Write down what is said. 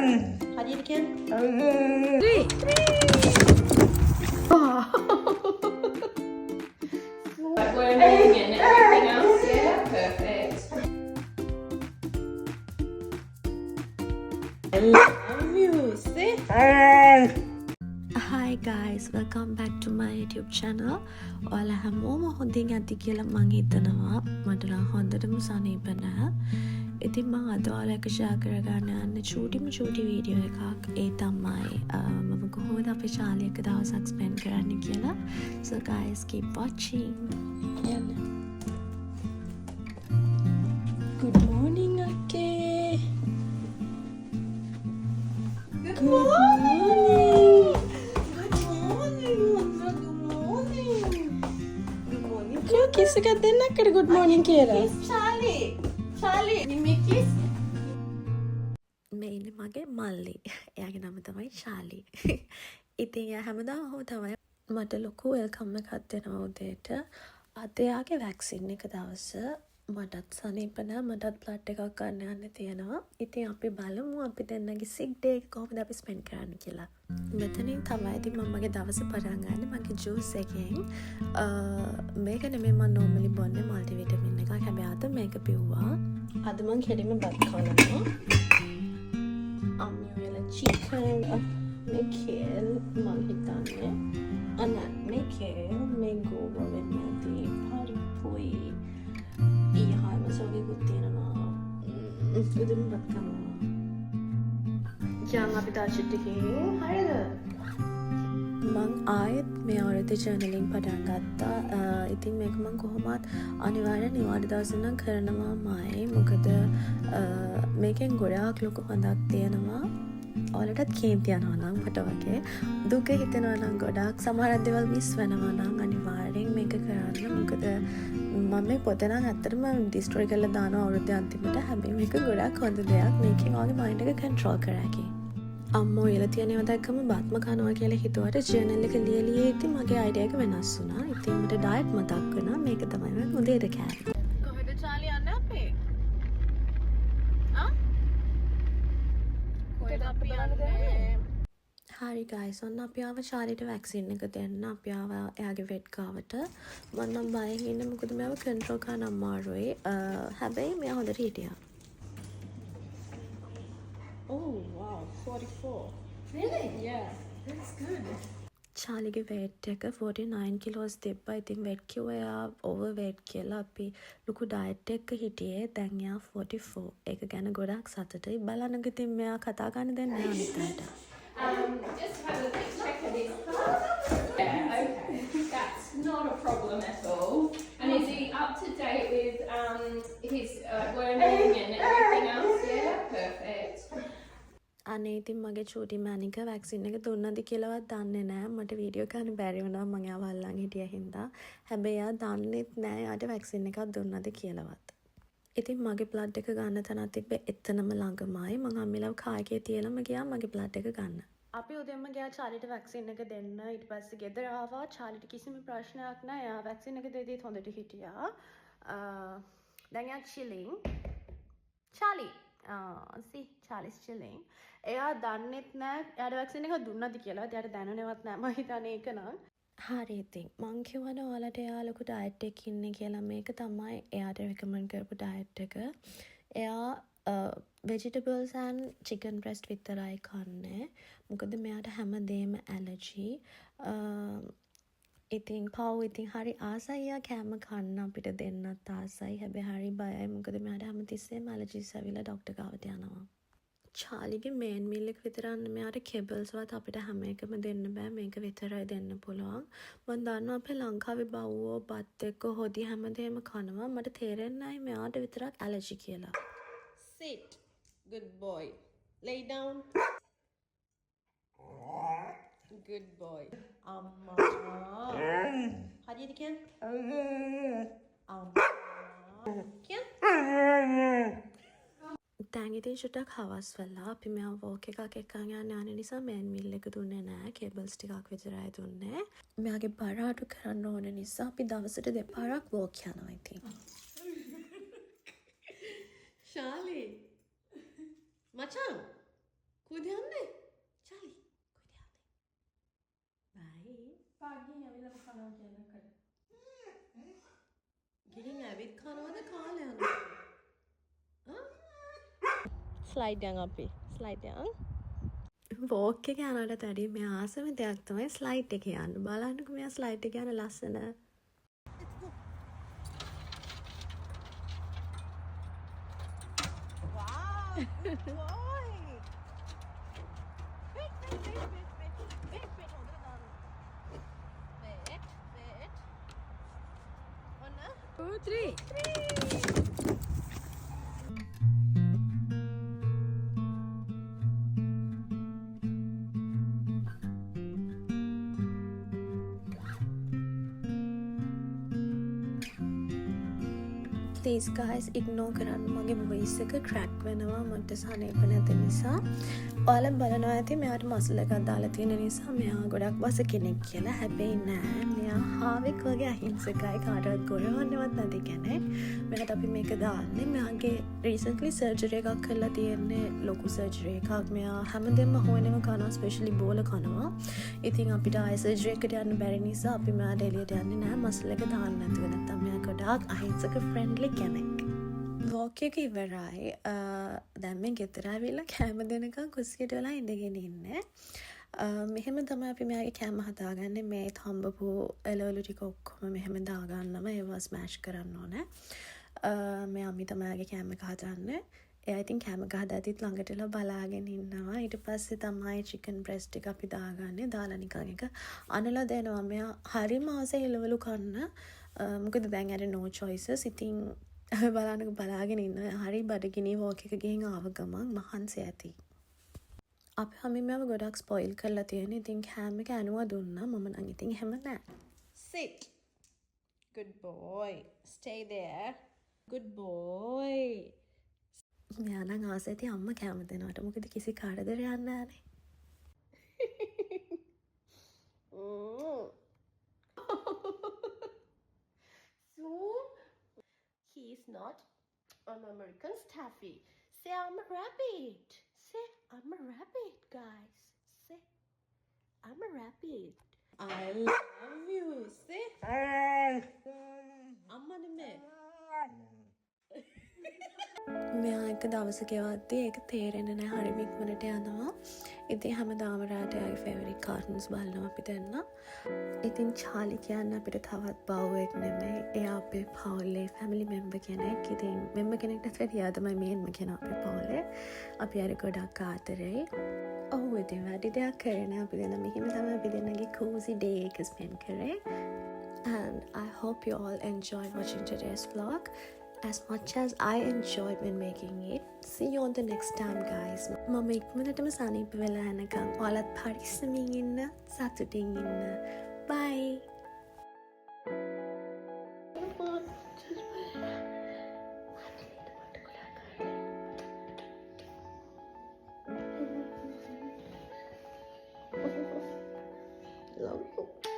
හරියට කියන්න. 3. Like we're moving and everything else, yeah, perfect. I love you. See? Hi guys, welcome back to my YouTube channel. ඔයාලා හැමෝම හොඳින් ඇති කියලා මං හිතනවා. මට නම් හොඳටම සනීප නැහැ. ඉතින් මං අද ඔයාලා එක්ක share කරගන්න යන්නේ චූටිම වීඩියෝ එකක්. ඒ තමයි මම කොහොමද අපේ ශාලේ එක දවසක් spend කරන්න කියලා. So guys, keep watching. Good morning, okay. Good morning. Kiss එකක් දෙන්නක්කට good morning කියලා. Charlie. Give kiss. මේ ඉන්නේ මගේ මල්ලි. එයාගේ නම තමයි ශාලි. ඉතින් එයා හැමදාම ඔහොම තමයි මට ලොකු වෙල්කම් එකක් දෙනවා උදේට. අද එයාගේ වැක්සින් එක දවස මටත් සනීප නැහැ. මටත් බ්ලඩ් එකක් ගන්න යන්න තියෙනවා. ඉතින් අපි බලමු අපි දෙන්නගේ සික් ඩේ එක කොහොමද අපි ස්පෙන්ඩ් කරන්න කියලා. මෙතනින් තමයි ඉතින් මම මගේ දවස පටන් ගන්න මගේ ජූස් එකෙන්. මේක නෙමෙයි මම normally බොන්නේ මල්ටි විටමින් එකක්. හැබැයි අද මේක පිව්වා. අද මං කෙලින්ම බත් කනවා. අම්මියල chicken මේ කේල් මං හිතන්නේ අනත් මේ කේල් මේ ගෝව වෙන්න ඇති පරිප්පුයි ඊහාම සෝගෙකුත් තියෙනවා. ඉතින් බත් කනවා. යම් අපි තාච්චිට ගියේ හරිද? මං ආයෙත් මේ අවුරුද්දේ ජර්නලින් පටන් ගත්තා. ඉතින් මේක මං කොහොමත් අනිවාර්යෙන් නිවාඩු දවස් නම් කරනවාමයි. මොකද මේකෙන් ගොඩාක් ලොකු හොඳක් තියෙනවා. ඔයාලටත් කේන්ති යනවා නම් මට වගේ දුක හිතෙනවා නම් ගොඩාක් සමහර දේවල් මිස් වෙනවා නම් අනිවාර්යෙන් මේක කරන්න. මොකද මම මේ පොත නම් ඇත්තටම ඩිස්ට්‍රොයි කරලා දානවා අවුරුද්දේ අන්තිමට. හැබැයි මේක ගොඩාක් හොඳ දෙයක්. මේකෙන් ඔයාගේ මයින්ඩ් එක කන්ට්‍රෝල් කරගන්න. අම්මෝ එලා තියෙනවා දැක්කම බත්ම කනවා කියලා හිතුවට ජර්නල් එක ලියලියේ ඉතින් මගේ අයිඩියා එක වෙනස් වුණා. ඉතින් මට ඩයට් මතක් වුණා. මේක තමයි මම උදේට කෑවේ. කොහෙද චාලි යන්නේ අපි? කොහෙද අපි යන්නේ? හරි guys, ඔන්න අපි ආව ශාලිට වැක්සින් එක දෙන්න. අපි ආව එයාගේ වෙට් ගාවට. මම නම් බයෙන් ඉන්නේ මොකද මේව කන්ට්‍රෝල් කරන්න අමාරුයි. හැබැයි මෙයා හොඳට හිටියා. Oh wow, 44. Really? Yeah. That's good. ශාලිගේ weight එක 49 kilos තිබ්බා. ඉතින් weight කිව්වා එයා overweight කියලා. අපි ලොකු diet එකක හිටියේ. දැන් එයා 44. ඒක ගැන ගොඩක් සතුටුයි. බලන්න ඉතින් මෙයා කතා කරන්න දෙන්නේ නැහැ අනිත් අයට. Just have a quick check of his card. Yeah, okay. That's not a problem at all. And is he up to date with his learning and everything else? Yeah, perfect. අනේ ඉතින් මගේ චූටි මැනික වැක්සින් එක දුන්නද කියලාවත් දන්නේ නැහැ. මට video කරන්න බැරි වුණා මම එයාව අල්ලන් හිටියා හින්දා. හැබැයි එයා දන්නෙත් නැහැ එයාට වැක්සින් එකක් දුන්නද කියලාවත්. ඉතින් මගේ බ්ලඩ් එක ගන්න තැනක් තිබ්බේ එතනම ළඟමයි. මම අම්මිලව කාර්කේ තියලාම ගියා මගේ බ්ලඩ් එක ගන්න. අපි උදේම ගියා චාලිට වැක්සින් එක දෙන්න. ඊට පස්සේ ගෙදර ආවා. චාලිට කිසිම ප්‍රශ්නයක් නැහැ. එයා වැක්සින් එක දෙද්දිත් හොඳට හිටියා. දැන් එයා chilling. Charlie. See, Charlie's chilling. එයා දන්නෙත් නෑ එයාට වැක්සින් එක දුන්නද කියලා. එයාට දැනුනේවත් නෑ. මම හිතන්නේ ඒක නම්. හරි ඉතින් මං කියවන ඔයාලට එයා ලොකු ඩයට් එකක ඉන්නේ කියලා. මේක තමයි එයාට රෙකමන්ඩ් කරපු ඩයට් එක. එයා vegetables and chicken breast විතරයි කන්නේ. මොකද මෙයාට හැමදේම ඇලර්ජි. ඉතින් පව් ඉතින් හරි ආසයි එයා කෑම කන්න අපිට දෙන්නත් ආසයි. හැබැයි හරි බයයි. මොකද මෙයාට හැමතිස්සෙම ඇලර්ජිස් ඇවිල්ලා ડોක්ටර් ගාවට යනවා. චාලිගේ මේන් මීල් එක විතරක් මෙයාට කෙබල්ස් වත් අපිට හැම එකම දෙන්න බෑ. මේක විතරයි දෙන්න පුළුවන්. මම දන්නවා අපේ ලංකාවේ බව්වෝ බත් එක්ක හොදි හැමදේම කනවා. මට තේරෙන්නේ නැහැ මෙයාට විතරක් ඇලර්ජි කියලා. Sit. Good boy. Lay down. Good boy. Amma. හරියට කියන්න. Amma. කියන්න. දැන් ඉතින් ෂුටක් හවස් වෙලා අපි මෙයා වෝක් එකක් එක්කන් යන නිසා මේන් මීල් එක දුන්නේ නැහැ. කේබල්ස් ටිකක් විතරයි දුන්නේ. මෙයාගේ බර අඩු කරන්න ඕන නිසා අපි දවසට දෙපාරක් වෝක් යනවා ඉතින්. Charlie. මචං කොහෙද යන්නේ? චාලි කොහෙද යන්නේ? බයි. පාගින් ඇවිල්ලා කනවා කියන කර. ගිහින් ඇවිත් කනවද කාලා යනවද? ස්ලයිඩ් යන් අපි ස්ලයිඩ් යන් වෝක් එක යනට වැඩිය මේ ආසම දෙයක් තමයි ස්ලයිඩ් එක යන්න. බලන්නකෝ මෙයා ස්ලයිඩ් එක යන ලස්සන. Please guys ignore කරන්න මගේ voice එක crack වෙනවා මට සනීප නැති නිසා. ඔයාලා බලනවා ඇති මෙයාට මසල් එකක් දාලා තියෙන නිසා මෙයා ගොඩක් බස කෙනෙක් කියලා. හැබැයි නෑ මෙයා හාවෙක් වගේ අහිංසකයි කාටවත් ගොරවන්නවත් නැති කෙනෙක්. මෙයාට අපි මේක දාන්නේ මෙයාගේ recently surgery එකක් කරලා තියෙන්නේ ලොකු surgery එකක්. මෙයා හැමදේම හොයනම කනවා especially බෝල කනවා. ඉතින් අපිට ආයෙ surgery එකට යන්න බැරි නිසා අපි මෙයාට එළියට යන්නේ නෑ මසල් එක දාන්න නැතුව. නැත්තම් මෙයා ගොඩාක් අහිංසක friendly කෙනෙක්. වෝක් එක ඉවරයි. දැන් මේ ගෙදර ඇවිල්ලා කෑම දෙනකන් කුස්සියට වෙලා ඉඳගෙන ඉන්නේ. මෙහෙම තමයි අපි මෙයාගේ කෑම හදාගන්නේ. මේ හම්බපු එළවලු ටික ඔක්කොම මෙහෙම දාගන්නවා. ඒවා ස්මෑෂ් කරන්න ඕනේ. මේ අම්මි තමයි මෙයාගේ කෑම එක හදන්නේ. එයා ඉතින් කෑම එක හදාද්දිත් ළඟටලා බලාගෙන ඉන්නවා. ඊට පස්සේ තමයි chicken breast එක අපි දාගන්නේ. දාලා නිකන් එක අනලා දෙනවා. මෙයා හරිම ආසයි එළවලු කන්න. මොකද දැන් අර no choices. ඉතින් බලන්නක බලාගෙන ඉන්න. හරි බඩගිනි වෝක් එක ගිහින් ආව ගමන් මහන්සි ඇති. අපි හැමෝම ගොඩක් ස්පොයිල් කරලා තියෙන. ඉතින් කෑම එක අනුව දුන්නා. මම නම් ඉතින් එහෙම නෑ. Sit. Good boy. Stay there. Good boy. මෙයා නම් ආසයි ඉතින් අම්මා කෑම දෙනවට. මොකද කිසි කරදරයක් නෑනේ. So, he's not an American Staffy. Say, I'm a rabbit. Say, I'm a rabbit, guys. Say, I'm a rabbit. I love you. Say, I'm on a man. මෙයා එක දවසක ගෙවද්දී ඒක තේරෙන්නේ නැහැ. හරිම ඉක්මනට යනවා. ඉතින් හැමදාම රාට එයාගේ ෆේවරිට් කාර්ටුන්ස් බලනවා අපි දෙන්න. ඉතින් චාලි කියන්නේ අපිට තවත් බවුවෙක් නෙමෙයි. එයා අපේ පවුලේ ෆැමිලි මෙම්බර් කෙනෙක්. ඉතින් මෙම්බර් කෙනෙක්ට වැඩිය එයා තමයි මේන්ම කෙනා අපේ පවුලේ. අපි හරි ගොඩක් ආදරෙයි. ඔව් ඉතින් වැඩි දෙයක් කරේ නැහැ. අපි දෙන්න මෙහිම තමයි අපි දෙන්නගේ cozy day එක spend කරේ. And I hope you all enjoyed watching today's vlog as much as I enjoyed when making it. See you on the next time guys. මම ඉක්මනටම සනීප වෙලා යනකම් ඔයාලත් පරිස්සමින් ඉන්න, සතුටින් ඉන්න. Bye. Love you.